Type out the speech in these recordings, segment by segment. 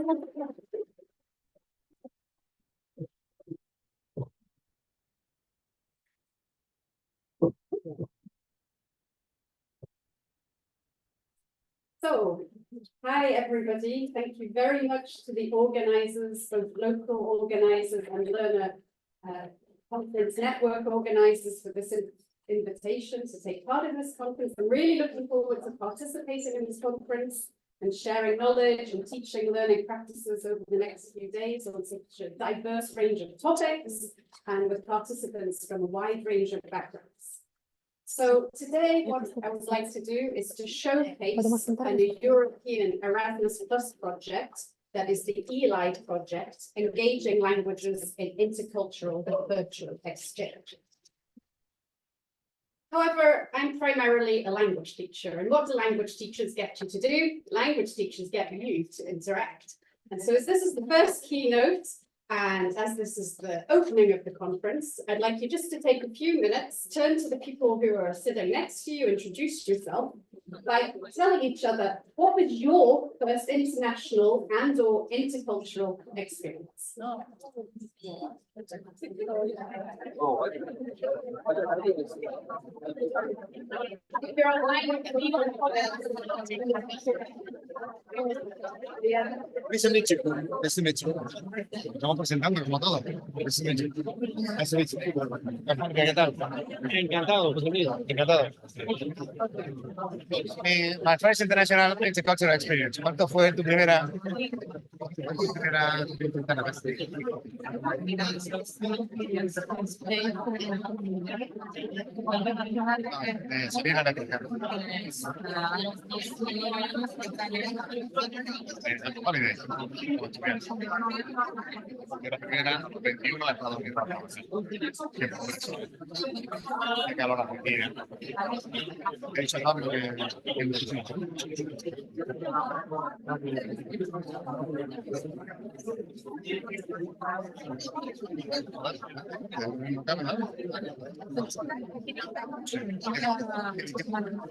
So, hi everybody. Thank you very much to the organisers, both local organisers and learner conference network organisers for this invitation to take part in this conference. I'm really looking forward to participating in this conference and sharing knowledge and teaching learning practices over the next few days on such a diverse range of topics and with participants from a wide range of backgrounds. So today what I would like to do is to showcase a European Erasmus Plus project that is the ELIDE project, Engaging Languages in Intercultural and Virtual Exchange. However, I'm primarily a language teacher, and what do language teachers get you to do? Language teachers get you to interact. And so as this is the first keynote, and as this is the opening of the conference, I'd like you just to take a few minutes, turn to the people who are sitting next to you, introduce yourself by telling each other, what was your first international and or intercultural experience? Nice to meet you. Nice to meet you. Estamos presentando como todo. Nice to meet you. Nice to meet you. Encantado. Encantado, José Luis. Encantado. My first international intercultural experience. ¿Cuánto fue tu primera? La primera, 21 de Estados Unidos. De calor Argentina. He dicho rápido que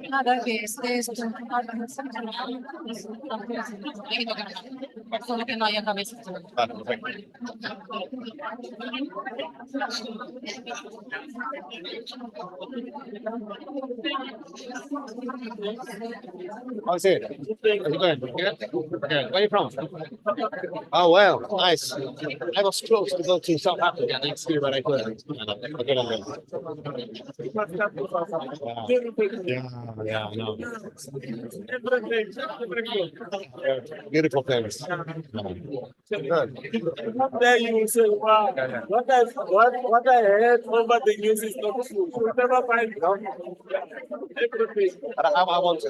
nada, que estés solo que no haya cabeza. Vale, perfecto. How's it? How's it going? Good? Okay. Where are you from? Oh, well, nice. I was close to go to South Africa next year, but I couldn't. Yeah, no. Beautiful things. Good. There you will say, wow, what I heard over the news is not true. You will never find it. Everything. But I want to.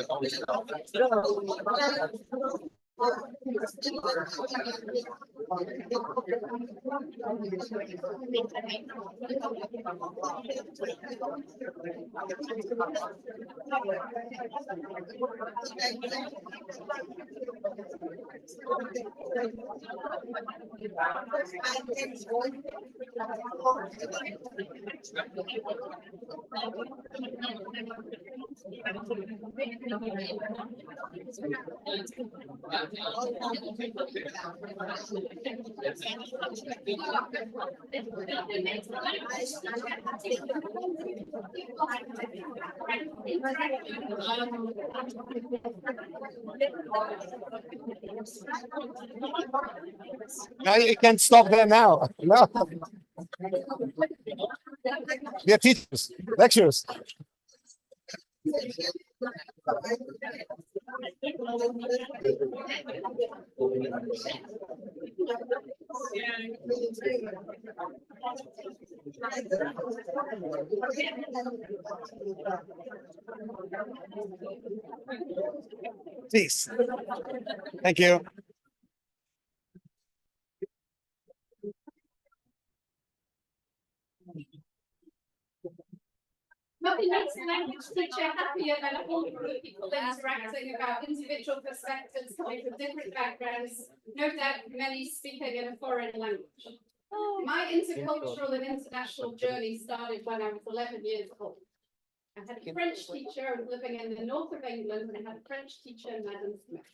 No, you can't stop there now. No. They're teachers, lecturers. Please. Thank you. Nothing makes a language teacher happier than a whole group of people interacting about individual perspectives coming from different backgrounds, no doubt many speaking in a foreign language. My intercultural and international journey started when I was 11 years old. I had a French teacher. I was living in the north of England, and I had a French teacher, Madame Smith.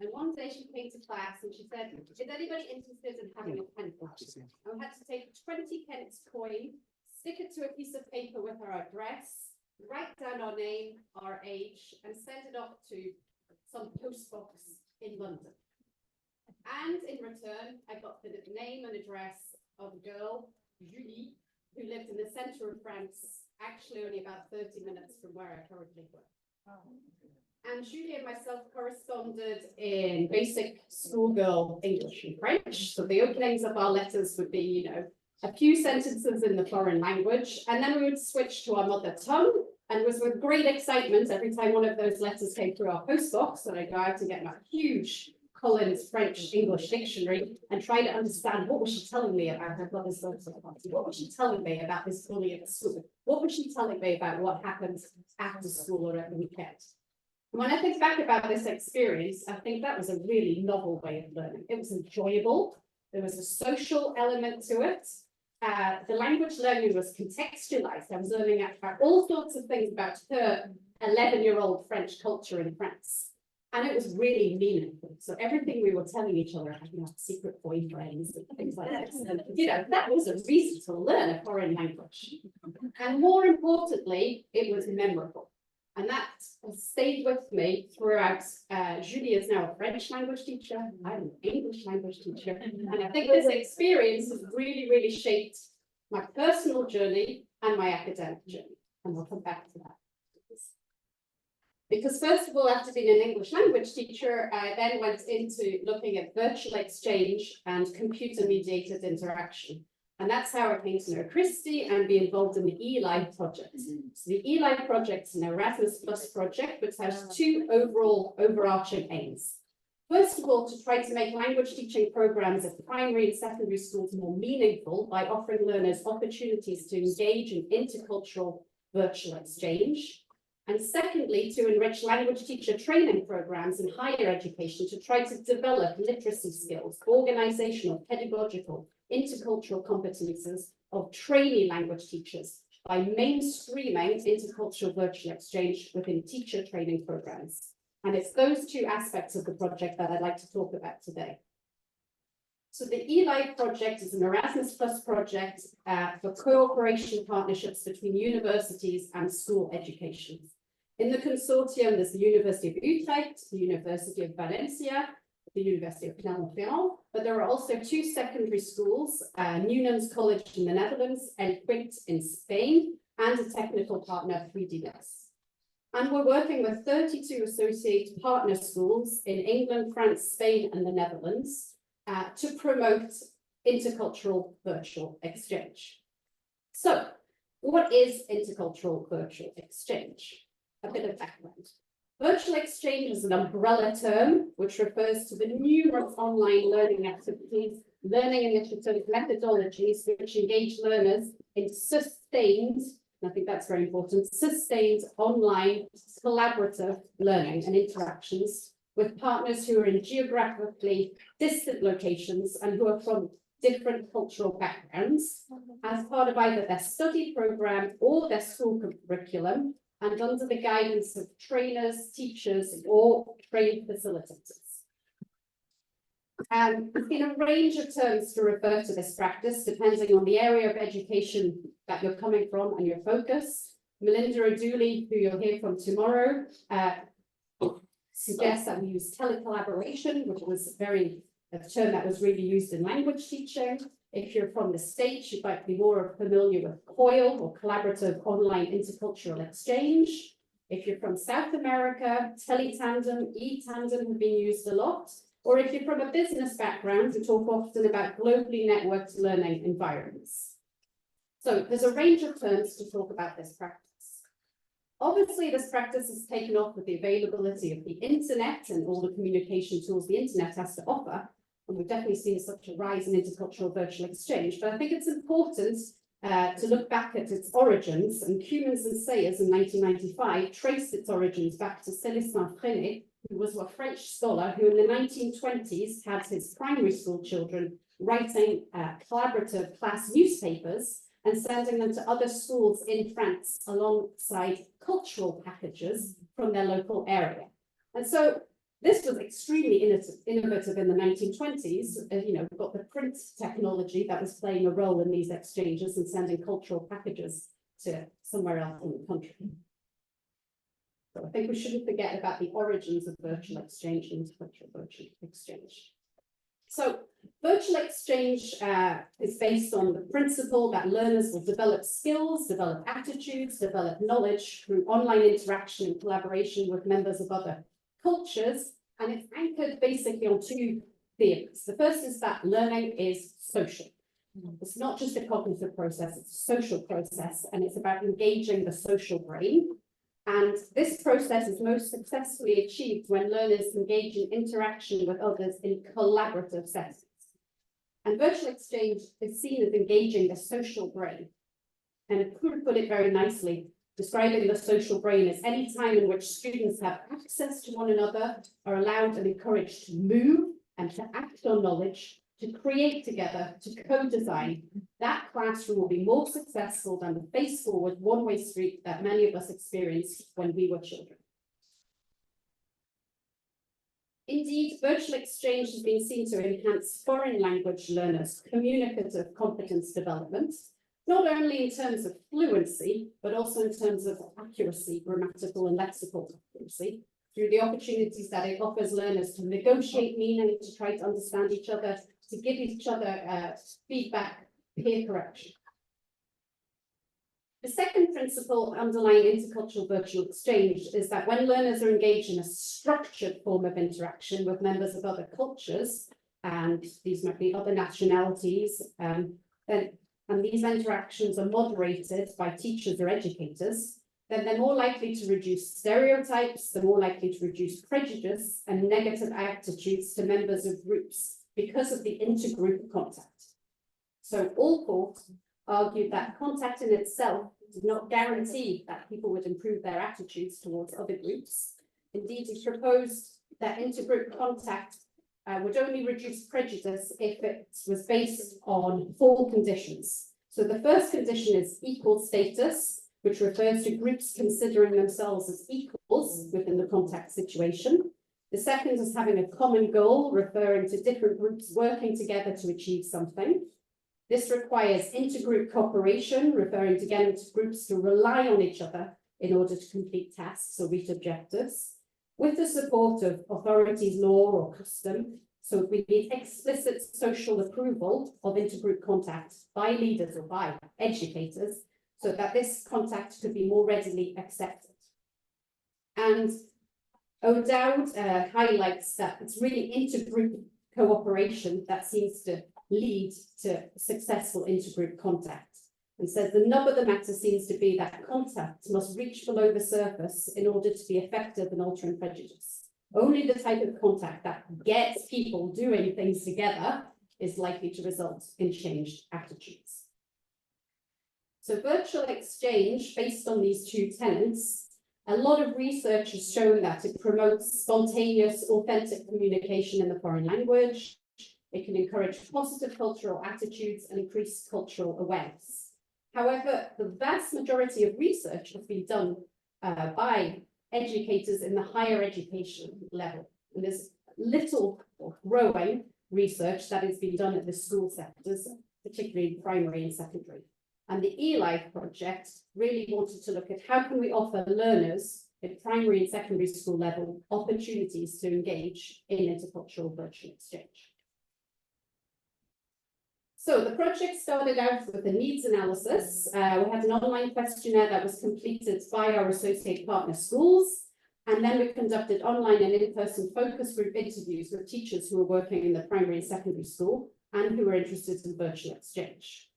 And one day she came to class and she said, is anybody interested in having a pen club? And we had to take a 20p coin, stick it to a piece of paper with our address, write down our name, our age, and send it off to some post box in London. And in return, I got the name and address of a girl, Julie, who lived in the centre of France, actually only about 30 minutes from where I currently work. And Julie and myself corresponded in basic schoolgirl English and French. So the openings of our letters would be, you know, a few sentences in the foreign language, and then we would switch to our mother tongue. And it was with great excitement every time one of those letters came through our post box that I go out to get my huge Collins French English dictionary and try to understand what was she telling me about her brother's birthday party? What was she telling me about this bullying at school? What was she telling me about what happens after school or at the weekend? When I think back about this experience, I think that was a really novel way of learning. It was enjoyable. There was a social element to it. The language learning was contextualized. I was learning about all sorts of things about her 11-year-old French culture in France. And it was really meaningful. So everything we were telling each other, you know, secret boyfriends and things like this. And, you know, that was a reason to learn a foreign language. And more importantly, it was memorable. And that has stayed with me throughout. Julie is now a French language teacher. I'm an English language teacher. And I think this experience has really, really shaped my personal journey and my academic journey. And we'll come back to that. Because first of all, after being an English language teacher, I then went into looking at virtual exchange and computer-mediated interaction. And that's how I came to know Christy and be involved in the eLive project. So the eLive project is an Erasmus Plus project, which has two overarching aims. First of all, to try to make language teaching programs at primary and secondary schools more meaningful by offering learners opportunities to engage in intercultural virtual exchange. And secondly, to enrich language teacher training programs in higher education to try to develop literacy skills, organizational, pedagogical, intercultural competences of trainee language teachers by mainstreaming intercultural virtual exchange within teacher training programs. And it's those two aspects of the project that I'd like to talk about today. So the eLive project is an Erasmus Plus project for cooperation partnerships between universities and school education. In the consortium, there's the University of Utrecht, the University of Valencia, the University of Clermont-Ferrand, but there are also two secondary schools, Newnham's College in the Netherlands, El-Quint in Spain, and a technical partner, 3DNS. And we're working with 32 associate partner schools in England, France, Spain, and the Netherlands to promote intercultural virtual exchange. So, what is intercultural virtual exchange? A bit of background. Virtual exchange is an umbrella term which refers to the numerous online learning activities, learning initiatives, methodologies which engage learners in sustained, and I think that's very important, sustained online collaborative learning and interactions with partners who are in geographically distant locations and who are from different cultural backgrounds as part of either their study program or their school curriculum, and under the guidance of trainers, teachers, or trained facilitators. There's been a range of terms to refer to this practice, depending on the area of education that you're coming from and your focus. Melinda O'Dooley, who you'll hear from tomorrow, suggests that we use telecollaboration, which was a term that was really used in language teaching. If you're from the States, you might be more familiar with COIL, or Collaborative Online Intercultural Exchange. If you're from South America, Teletandem, eTandem have been used a lot. Or if you're from a business background, we talk often about globally networked learning environments. So there's a range of terms to talk about this practice. Obviously, this practice has taken off with the availability of the internet and all the communication tools the internet has to offer. And we've definitely seen such a rise in intercultural virtual exchange, but I think it's important to look back at its origins, and Cumans and Sayers in 1995 traced its origins back to Célestin Freinet, who was a French scholar who in the 1920s had his primary school children writing collaborative class newspapers and sending them to other schools in France alongside cultural packages from their local area. And so This was extremely innovative in the 1920s. You know, we've got the print technology that was playing a role in these exchanges and sending cultural packages to somewhere else in the country. So I think we shouldn't forget about the origins of virtual exchange and intercultural virtual exchange. So virtual exchange is based on the principle that learners will develop skills, develop attitudes, develop knowledge through online interaction and collaboration with members of other cultures, and it's anchored basically on two theories. The first is that learning is social. It's not just a cognitive process, it's a social process, and it's about engaging the social brain. And this process is most successfully achieved when learners engage in interaction with others in collaborative settings. And virtual exchange is seen as engaging the social brain. And it could put it very nicely, describing the social brain as any time in which students have access to one another, are allowed and encouraged to move and to act on knowledge, to create together, to co-design. That classroom will be more successful than the face-forward one-way street that many of us experienced when we were children. Indeed, virtual exchange has been seen to enhance foreign language learners' communicative competence development, not only in terms of fluency, but also in terms of accuracy, grammatical and lexical accuracy, through the opportunities that it offers learners to negotiate meaning, to try to understand each other, to give each other feedback, peer correction. The second principle underlying intercultural virtual exchange is that when learners are engaged in a structured form of interaction with members of other cultures, and these might be other nationalities, and these interactions are moderated by teachers or educators, then they're more likely to reduce stereotypes, they're more likely to reduce prejudice and negative attitudes to members of groups because of the intergroup contact. So Allport argued that contact in itself did not guarantee that people would improve their attitudes towards other groups. Indeed, he proposed that intergroup contact would only reduce prejudice if it was based on 4 conditions. So the first condition is equal status, which refers to groups considering themselves as equals within the contact situation. The second is having a common goal, referring to different groups working together to achieve something. This requires intergroup cooperation, referring to getting groups to rely on each other in order to complete tasks or reach objectives, with the support of authorities, law or custom. So we need explicit social approval of intergroup contact by leaders or by educators, so that this contact could be more readily accepted. And O'Dowd highlights that it's really intergroup cooperation that seems to lead to successful intergroup contact, and says the nub of the matter seems to be that contact must reach below the surface in order to be effective in altering prejudice. Only the type of contact that gets people doing things together is likely to result in changed attitudes. So virtual exchange, based on these 2 tenets, a lot of research has shown that it promotes spontaneous, authentic communication in the foreign language. It can encourage positive cultural attitudes and increase cultural awareness. However, the vast majority of research has been done by educators in the higher education level. And there's little or growing research that has been done at the school sectors, particularly in primary and secondary. And the eLife project really wanted to look at how can we offer learners at primary and secondary school level opportunities to engage in intercultural virtual exchange. So the project started out with a needs analysis. We had an online questionnaire that was completed by our associate partner schools. And then we conducted online and in-person focus group interviews with teachers who were working in the primary and secondary school and who were interested in virtual exchange.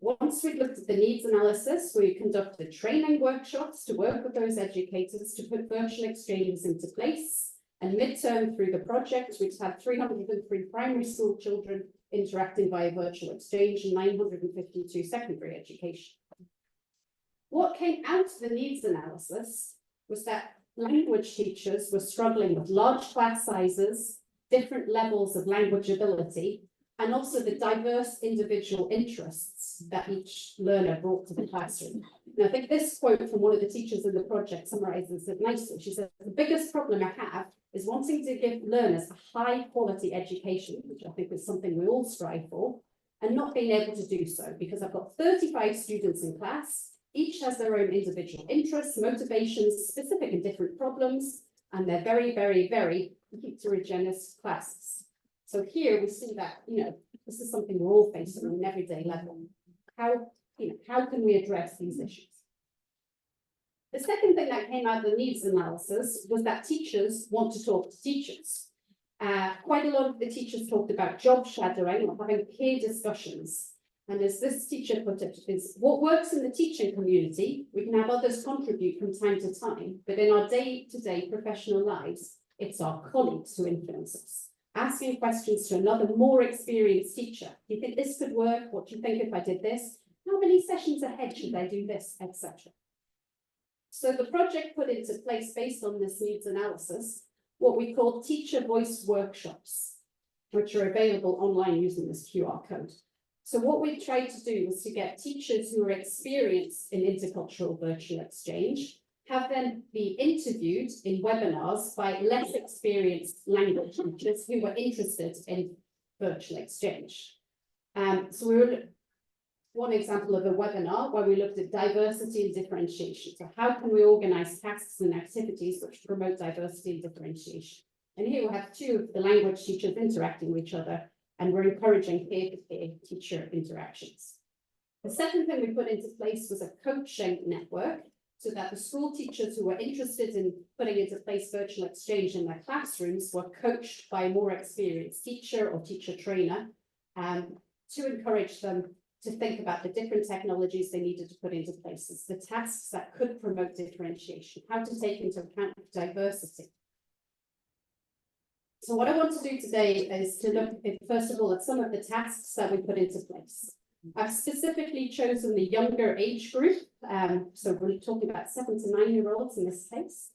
Once we looked at the needs analysis, we conducted training workshops to work with those educators to put virtual exchanges into place. And midterm through the project, we've had 303 primary school children interacting via virtual exchange and 952 secondary education. What came out of the needs analysis was that language teachers were struggling with large class sizes, different levels of language ability, and also the diverse individual interests that each learner brought to the classroom. And I think this quote from one of the teachers in the project summarizes it nicely. She said, "The biggest problem I have is wanting to give learners a high quality education, which I think is something we all strive for, and not being able to do so because I've got 35 students in class, each has their own individual interests, motivations, specific and different problems, and they're very, very, very heterogeneous classes. So here we see that, this is something we're all facing on an everyday level. How can we address these issues? The second thing that came out of the needs analysis was that teachers want to talk to teachers. Quite a lot of the teachers talked about job shadowing or having peer discussions. And as this teacher put it, is what works in the teaching community, we can have others contribute from time to time, but in our day-to-day professional lives, it's our colleagues who influence us. Asking questions to another more experienced teacher. Do you think this could work? What do you think if I did this? How many sessions ahead should I do this, etc. So the project put into place based on this needs analysis, what we call teacher voice workshops, which are available online using this QR code. So what we tried to do was to get teachers who are experienced in intercultural virtual exchange, have them be interviewed in webinars by less experienced language teachers who were interested in virtual exchange. So we were one example of a webinar where we looked at diversity and differentiation. So how can we organize tasks and activities which promote diversity and differentiation? And here we have two of the language teachers interacting with each other, and we're encouraging peer-to-peer teacher interactions. The second thing we put into place was a coaching network so that the school teachers who were interested in putting into place virtual exchange in their classrooms were coached by a more experienced teacher or teacher trainer to encourage them to think about the different technologies they needed to put into place, the tasks that could promote differentiation, how to take into account diversity. So what I want to do today is to look at, first of all, at some of the tasks that we put into place. I've specifically chosen the younger age group. So we're talking about 7 to 9-year-olds in this case.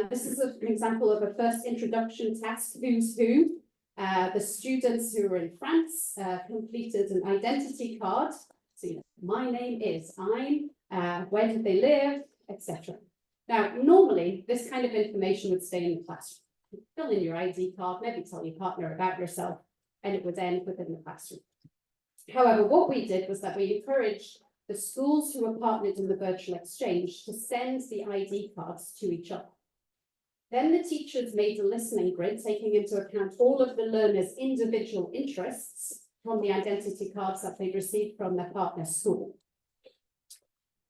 This is an example of a first introduction task, Who's Who. The students who were in France completed an identity card. So, my name is, where did they live, etc. Now, normally, this kind of information would stay in the classroom. Fill in your ID card, maybe tell your partner about yourself, and it would end within the classroom. However, what we did was that we encouraged the schools who were partnered in the virtual exchange to send the ID cards to each other. Then the teachers made a listening grid, taking into account all of the learners' individual interests from the identity cards that they'd received from their partner school.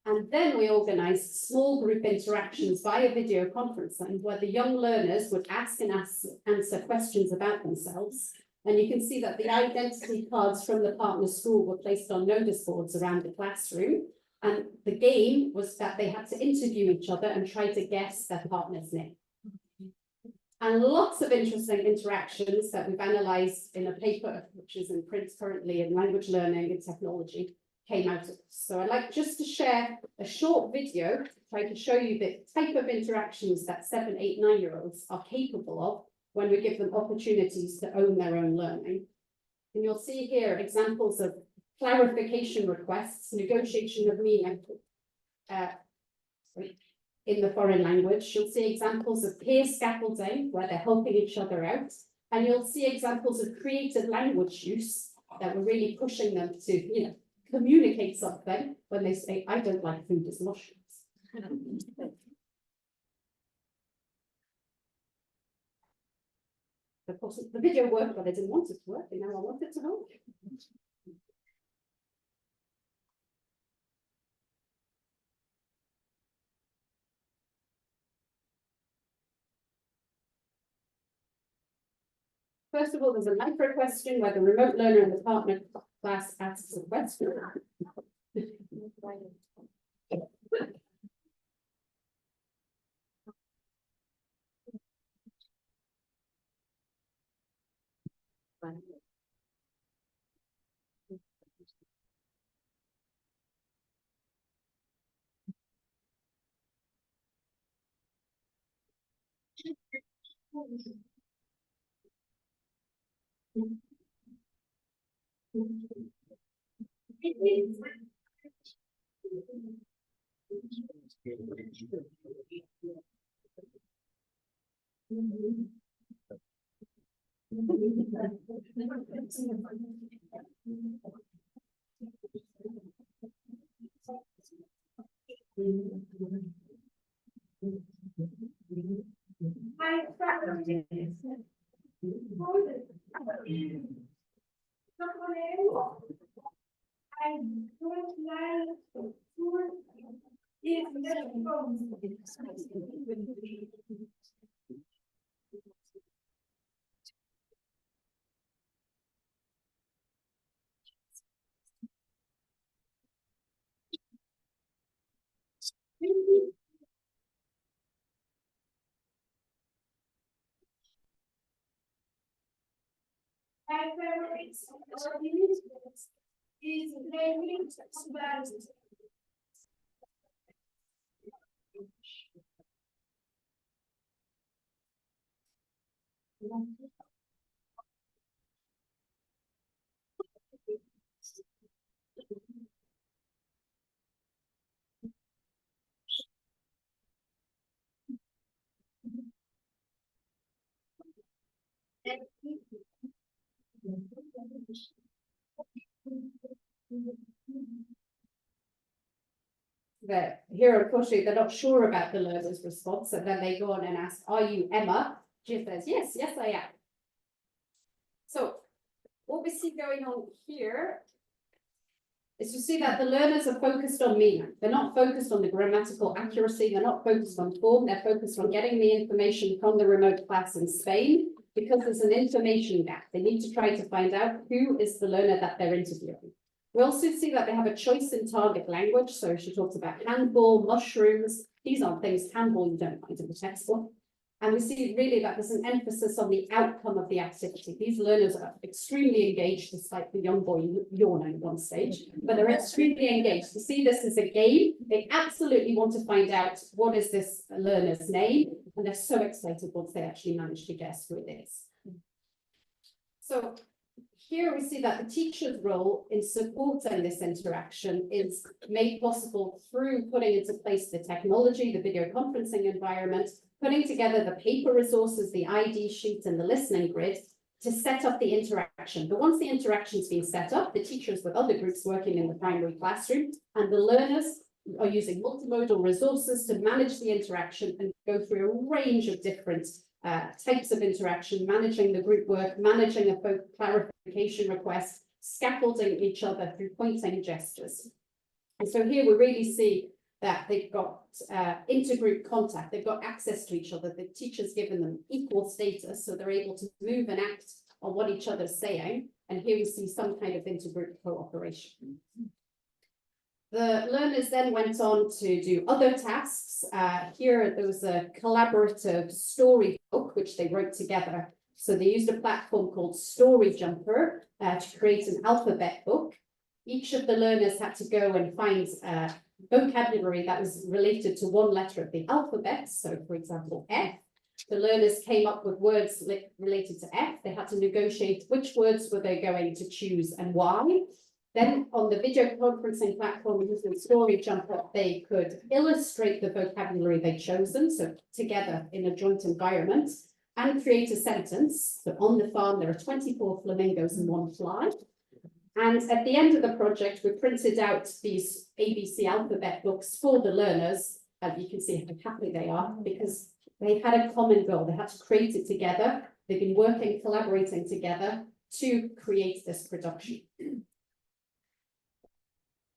And then we organised small group interactions via video conferencing where the young learners would ask and answer questions about themselves. And you can see that the identity cards from the partner school were placed on notice boards around the classroom. And the game was that they had to interview each other and try to guess their partner's name. And lots of interesting interactions that we've analysed in a paper, which is in print currently in language learning and technology, came out of this. So I'd like just to share a short video, trying to show you the type of interactions that 7, 8, 9-year-olds are capable of when we give them opportunities to own their own learning. And you'll see here examples of clarification requests, negotiation of meaning in the foreign language. You'll see examples of peer scaffolding, where they're helping each other out. And you'll see examples of creative language use that we're really pushing them to, communicate something when they say, I don't like food as mushrooms. Of course, the video worked, but I didn't want it to work, and now I want it to work. First of all, there's a micro question where the remote learner in the partner class asks a question. That here, unfortunately, they're not sure about the learner's response, and then they go on and ask, "Are you Emma?" She says, "Yes, yes, I am." So what we see going on here is you see that the learners are focused on meaning. They're not focused on the grammatical accuracy. They're not focused on form. They're focused on getting the information from the remote class in Spain, because there's an information gap. They need to try to find out who is the learner that they're interviewing. We also see that they have a choice in target language. So she talks about handball, mushrooms. These aren't things, handball you don't find in the textbook. And we see really that there's an emphasis on the outcome of the activity. These learners are extremely engaged, despite the young boy yawning at one stage, but they're extremely engaged. To see this as a game, they absolutely want to find out what is this learner's name, and they're so excited once they actually manage to guess who it is. So here we see that the teacher's role in supporting this interaction is made possible through putting into place the technology, the video conferencing environment, putting together the paper resources, the ID sheet and the listening grid to set up the interaction. But once the interaction's been set up, the teachers with other groups working in the primary classroom and the learners are using multimodal resources to manage the interaction and go through a range of different types of interaction, managing the group work, managing a clarification request, scaffolding each other through pointing gestures. And so here we really see that they've got intergroup contact, they've got access to each other, the teacher's given them equal status, so they're able to move and act on what each other's saying. And here we see some kind of intergroup cooperation. The learners then went on to do other tasks. Here there was a collaborative storybook which they wrote together. So they used a platform called Story Jumper to create an alphabet book. Each of the learners had to go and find vocabulary that was related to one letter of the alphabet. So for example, F. The learners came up with words related to F. They had to negotiate which words were they going to choose and why. Then on the video conferencing platform using Story Jumper, they could illustrate the vocabulary they'd chosen, so together in a joint environment, and create a sentence. So on the farm, there are 24 flamingos and 1 fly. And at the end of the project, we printed out these ABC alphabet books for the learners. And you can see how happy they are because they had a common goal. They had to create it together. They've been working, collaborating together to create this production.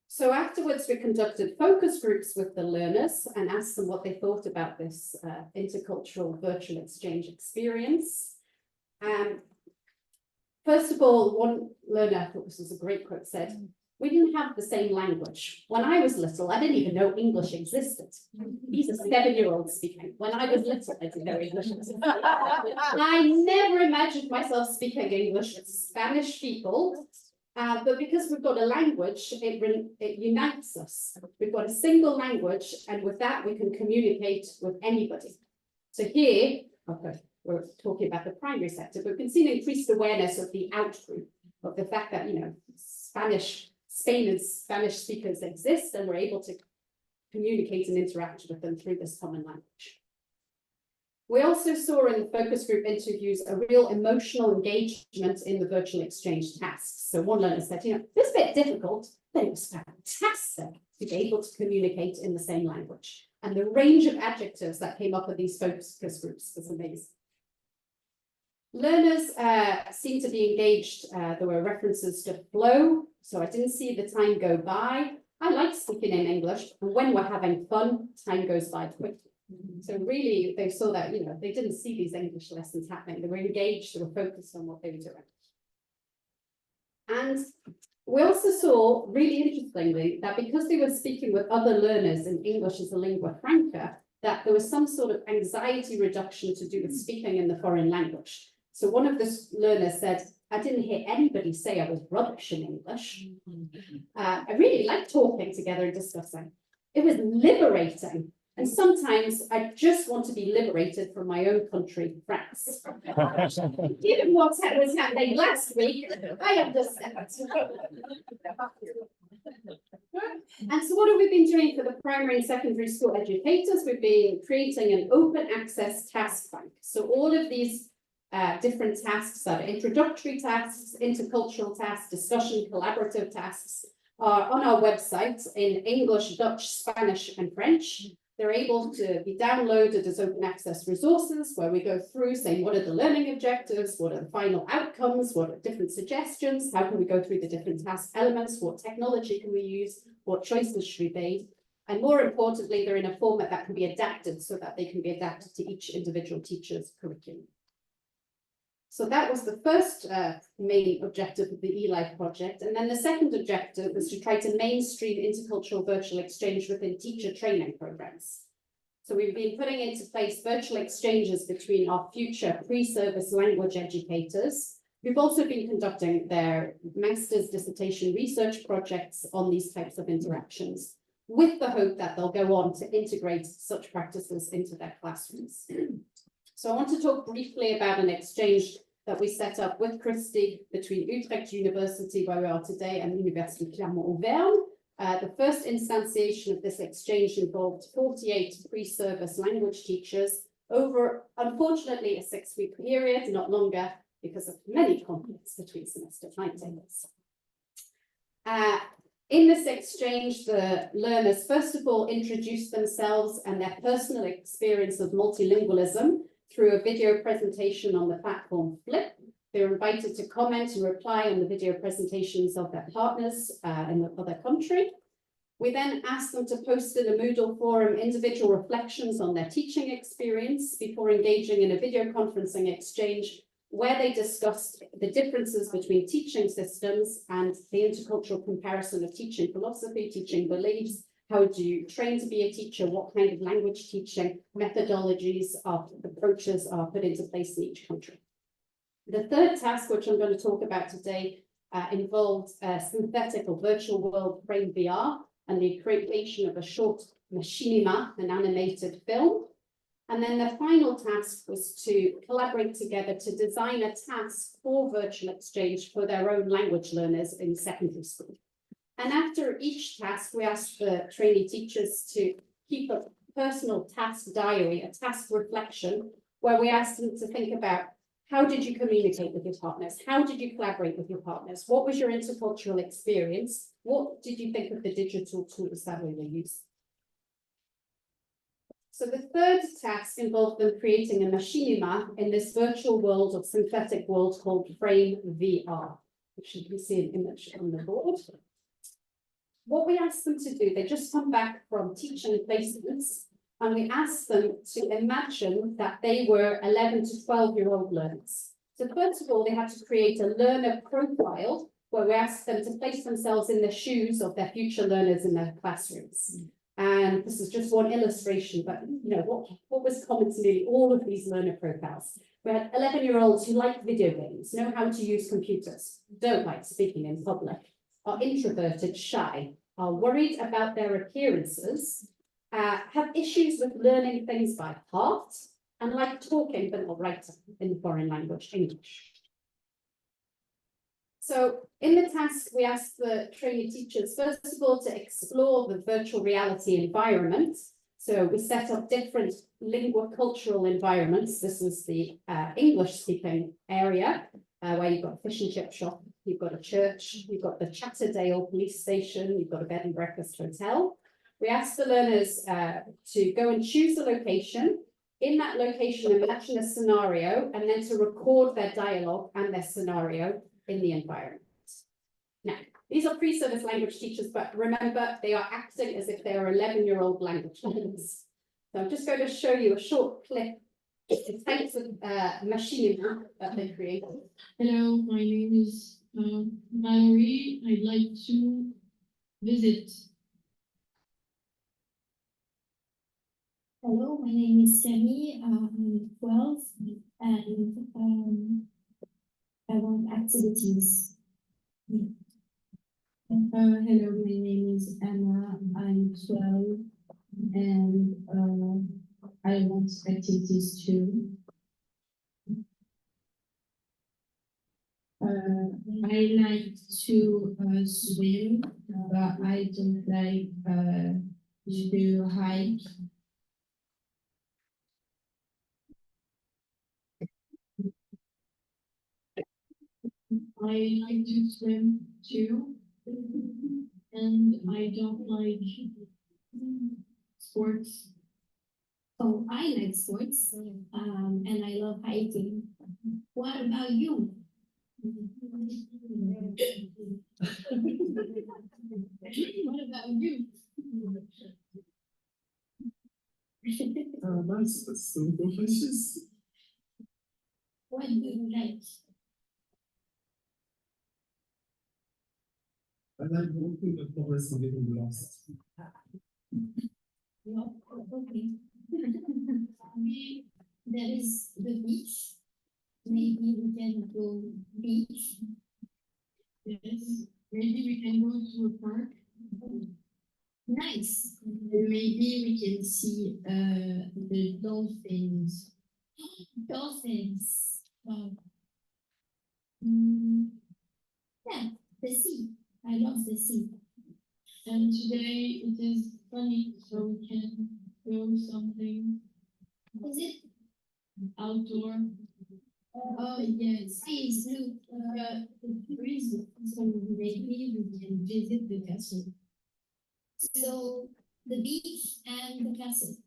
So afterwards, we conducted focus groups with the learners and asked them what they thought about this intercultural virtual exchange experience. First of all, one learner, I thought this was a great quote, said, "We didn't have the same language. When I was little, I didn't even know English existed." He's a 7-year-old speaking. When I was little, I didn't know English existed. I never imagined myself speaking English with Spanish people. But because we've got a language, it unites us. We've got a single language, and with that, we can communicate with anybody. So here, okay, we're talking about the primary sector, but we can see an increased awareness of the out-group, of the fact that, you know, Spain and Spanish speakers exist, and we're able to communicate and interact with them through this common language. We also saw in the focus group interviews a real emotional engagement in the virtual exchange tasks. So one learner said, this is a bit difficult, but it was fantastic to be able to communicate in the same language. And the range of adjectives that came up with these focus groups was amazing. Learners seemed to be engaged. There were references to flow, so I didn't see the time go by. I like speaking in English, and when we're having fun, time goes by quickly. So really, they saw that, they didn't see these English lessons happening. They were engaged, they were focused on what they were doing. And we also saw, really interestingly, that because they were speaking with other learners in English as a lingua franca, that there was some sort of anxiety reduction to do with speaking in the foreign language. So one of the learners said, I didn't hear anybody say I was rubbish in English. I really like talking together and discussing. It was liberating. And sometimes I just want to be liberated from my own country, France. Given what was happening last week, I understand. And so what have we been doing for the primary and secondary school educators? We've been creating an open access task bank. So all of these different tasks that are introductory tasks, intercultural tasks, discussion, collaborative tasks are on our website in English, Dutch, Spanish, and French. They're able to be downloaded as open access resources where we go through saying what are the learning objectives, what are the final outcomes, what are different suggestions, how can we go through the different task elements, what technology can we use, what choices should be made. And more importantly, they're in a format that can be adapted so that they can be adapted to each individual teacher's curriculum. So that was the first main objective of the eLife project. And then the second objective was to try to mainstream intercultural virtual exchange within teacher training programs. So we've been putting into place virtual exchanges between our future pre-service language educators. We've also been conducting their master's dissertation research projects on these types of interactions, with the hope that they'll go on to integrate such practices into their classrooms. So I want to talk briefly about an exchange that we set up with Christy between Utrecht University, where we are today, and University Clermont-Auvergne. The first instantiation of this exchange involved 48 pre-service language teachers over, unfortunately, a 6-week period, not longer, because of many conflicts between semester timetables. In this exchange, the learners, first of all, introduced themselves and their personal experience of multilingualism through a video presentation on the platform Flip. They were invited to comment and reply on the video presentations of their partners in the other country. We then asked them to post in a Moodle forum individual reflections on their teaching experience before engaging in a video conferencing exchange where they discussed the differences between teaching systems and the intercultural comparison of teaching philosophy, teaching beliefs. How do you train to be a teacher? What kind of language teaching methodologies or approaches are put into place in each country? The third task, which I'm going to talk about today, involved a synthetic or virtual world frame VR and the creation of a short machinima, an animated film. And then the final task was to collaborate together to design a task for virtual exchange for their own language learners in secondary school. And after each task, we asked the trainee teachers to keep a personal task diary, a task reflection, where we asked them to think about how did you communicate with your partners? How did you collaborate with your partners? What was your intercultural experience? What did you think of the digital tools that we were using? So the third task involved them creating a machinima in this virtual world of synthetic world called Frame VR, which you can see an image on the board. What we asked them to do, they just come back from teaching placements, and we asked them to imagine that they were 11 to 12-year-old learners. So first of all, they had to create a learner profile where we asked them to place themselves in the shoes of their future learners in their classrooms. And this is just one illustration, but what was common to nearly all of these learner profiles? We had 11-year-olds who like video games, know how to use computers, don't like speaking in public, are introverted, shy, are worried about their appearances, have issues with learning things by heart, and like talking but not writing in the foreign language, English. So in the task, we asked the trainee teachers, first of all, to explore the virtual reality environment So we set up different cultural environments. This is the English-speaking area where you've got a fish and chip shop, you've got a church, you've got the Chatterdale police station, you've got a bed and breakfast hotel. We asked the learners to go and choose a location. In that location, imagine a scenario, and then to record their dialogue and their scenario in the environment. Now, these are pre-service language teachers, but remember, they are acting as if they are 11-year-old language learners. So I'm just going to show you a short clip. It's thanks to Machinima that they created. Hello, my name is Plenary. I'd like to visit. Hello, my name is Ciara. I'm 12 and I want activities. Hello, my name is Emma. I'm 12 and I want activities too. I like to swim, but I don't like to hike. I like to swim too, and I don't like sports. Oh, I like sports and I love hiking. What about you? What about you? Mas são confaixas. What do you like? I like walking the forest with the lost. No, okay. There is the beach. Maybe we can go beach. Yes, maybe we can go to a park. Nice. And maybe we can see the dolphins. Dolphins. Wow. Yeah, the sea. I love the sea. And today it is funny, so we can do something Is it? outdoor. Oh, yes. Sea is blue. The breeze. So maybe we can visit the castle. So the beach and the castle.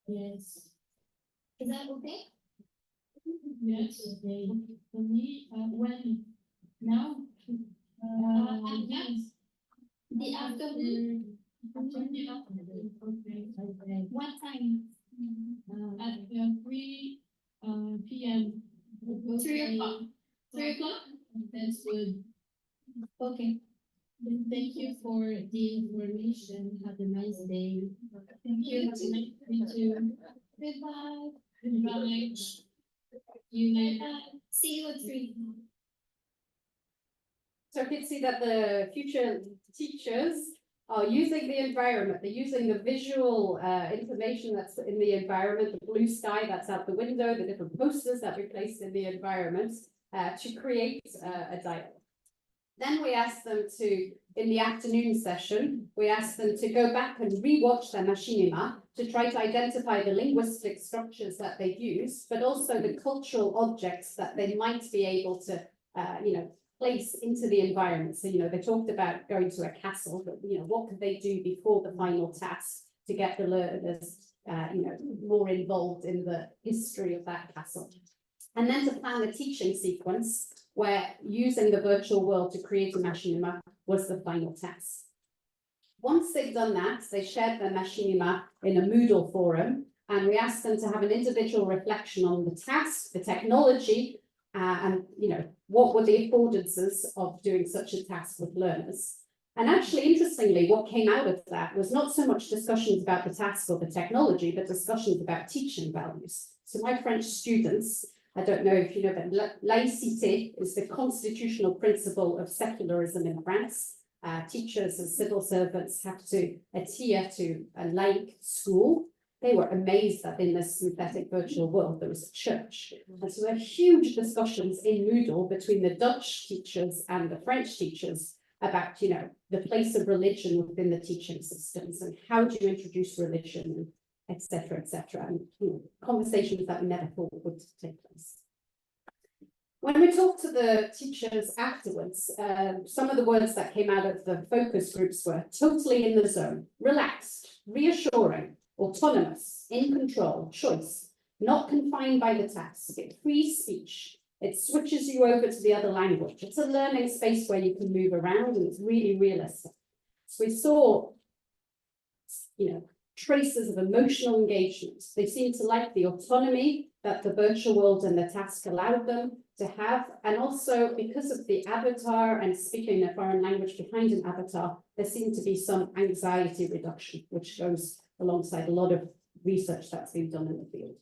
Yes. Is that okay? Yes, okay. For me, when? Now? Yes. The afternoon. Okay. What time? At 3 p.m. 3 o'clock. 3 o'clock? That's good. Okay. Thank you for the information. Have a nice day. Thank you. Have a nice day too. Goodbye. Goodbye. See you later. See you at 3. So you can see that the future teachers are using the environment, they're using the visual information that's in the environment, the blue sky that's out the window, the different posters that we placed in the environment to create a dialogue. Then we asked them to, in the afternoon session, we asked them to go back and rewatch their machinima to try to identify the linguistic structures that they use, but also the cultural objects that they might be able to, place into the environment. So, they talked about going to a castle, but, what could they do before the final task to get the learners, more involved in the history of that castle. And then to plan a teaching sequence where using the virtual world to create a machinima was the final task. Once they've done that, they shared their machinima in a Moodle forum, and we asked them to have an individual reflection on the task, the technology, and what were the affordances of doing such a task with learners. And actually, interestingly, what came out of that was not so much discussions about the task or the technology, but discussions about teaching values. So my French students, I don't know if you know, but laïcité is the constitutional principle of secularism in France. Teachers and civil servants have to adhere to a laic school. They were amazed that in this synthetic virtual world, there was a church. And so there are huge discussions in Moodle between the Dutch teachers and the French teachers about, the place of religion within the teaching systems and how do you introduce religion, et cetera, and conversations that we never thought would take place. When we talked to the teachers afterwards, some of the words that came out of the focus groups were totally in the zone, relaxed, reassuring, autonomous, in control, choice, not confined by the task, free speech. It switches you over to the other language. It's a learning space where you can move around and it's really realistic. So we saw, traces of emotional engagement. They seem to like the autonomy that the virtual world and the task allowed them to have. And also because of the avatar and speaking a foreign language behind an avatar, there seemed to be some anxiety reduction, which goes alongside a lot of research that's been done in the field.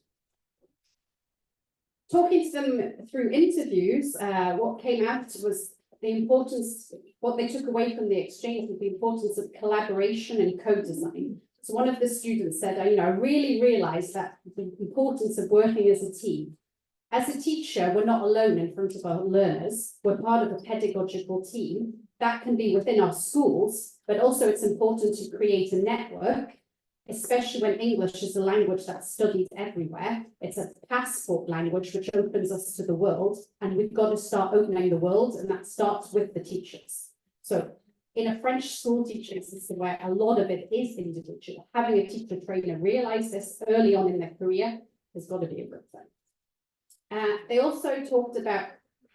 Talking to them through interviews, what came out was the importance, what they took away from the exchange was the importance of collaboration and co-design. So one of the students said, I really realized that the importance of working as a team. As a teacher, we're not alone in front of our learners. We're part of a pedagogical team. That can be within our schools, but also it's important to create a network, especially when English is a language that's studied everywhere. It's a passport language which opens us to the world, and we've got to start opening the world, and that starts with the teachers. So in a French school teaching system where a lot of it is individual, having a teacher trainer realize this early on in their career has got to be a good thing. They also talked about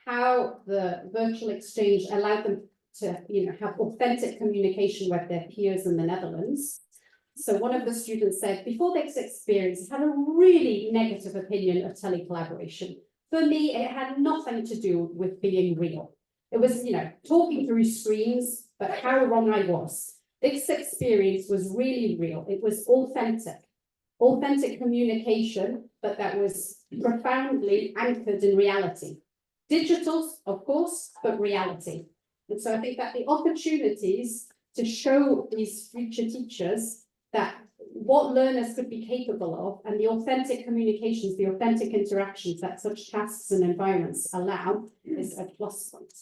how the virtual exchange allowed them to have authentic communication with their peers in the Netherlands. So one of the students said, before this experience, I had a really negative opinion of telecollaboration. For me, it had nothing to do with being real. It was, talking through screens, but how wrong I was. This experience was really real. It was authentic communication, but that was profoundly anchored in reality. Digital, of course, but reality. And so I think that the opportunities to show these future teachers that what learners could be capable of and the authentic communications, the authentic interactions that such tasks and environments allow is a plus point.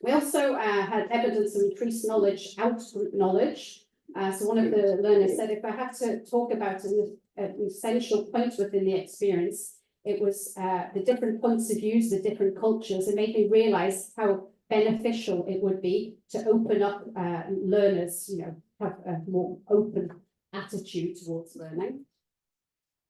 We also had evidence of increased knowledge, out-group knowledge. So one of the learners said, if I had to talk about an essential point within the experience, it was the different points of views, the different cultures. It made me realize how beneficial it would be to open up learners, have a more open attitude towards learning.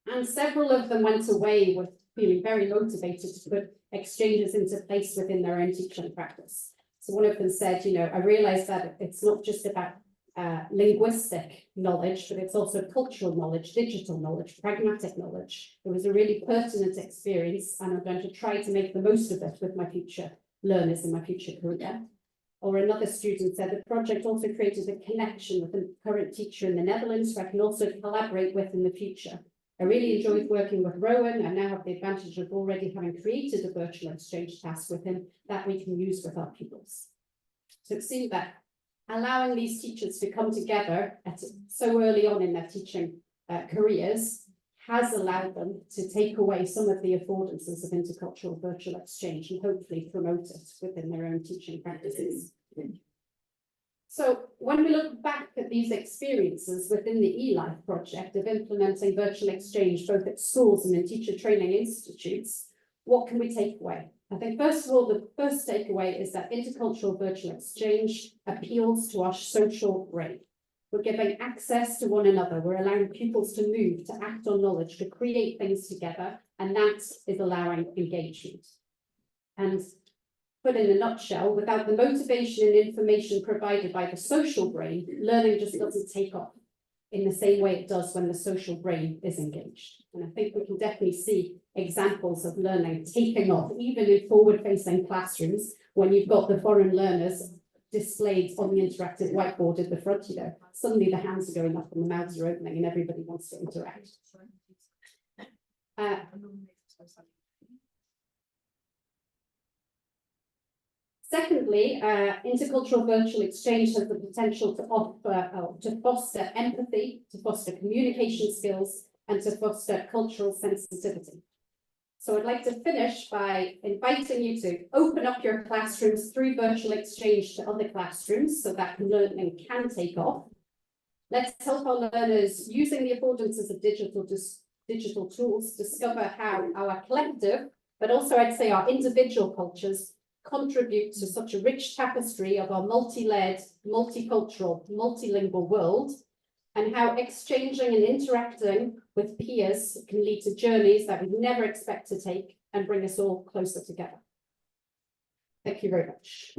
And several of them went away with feeling very motivated to put exchanges into place within their own teaching practice. So one of them said, I realized that it's not just about linguistic knowledge, but it's also cultural knowledge, digital knowledge, pragmatic knowledge. It was a really pertinent experience, and I'm going to try to make the most of it with my future learners in my future career. Or another student said the project also created a connection with a current teacher in the Netherlands who I can also collaborate with in the future. I really enjoyed working with Rowan and now have the advantage of already having created a virtual exchange task with him that we can use with our pupils. So it seemed that allowing these teachers to come together so early on in their teaching careers has allowed them to take away some of the affordances of intercultural virtual exchange and hopefully promote it within their own teaching practices. So when we look back at these experiences within the eLife project of implementing virtual exchange both at schools and in teacher training institutes, what can we take away? I think first of all, the first takeaway is that intercultural virtual exchange appeals to our social brain. We're giving access to one another. We're allowing pupils to move, to act on knowledge, to create things together, and that is allowing engagement. And put in a nutshell, without the motivation and information provided by the social brain, learning just doesn't take off in the same way it does when the social brain is engaged. And I think we can definitely see examples of learning taking off, even in forward-facing classrooms, when you've got the foreign learners displayed on the interactive whiteboard at the front, suddenly the hands are going up and the mouths are opening and everybody wants to interact. Secondly, intercultural virtual exchange has the potential to foster empathy, to foster communication skills, and to foster cultural sensitivity. So I'd like to finish by inviting you to open up your classrooms through virtual exchange to other classrooms so that learning can take off. Let's help our learners using the affordances of digital tools discover how our collective, but also I'd say our individual cultures contribute to such a rich tapestry of our multi-led, multicultural, multilingual world, and how exchanging and interacting with peers can lead to journeys that we never expect to take and bring us all closer together. Thank you very much.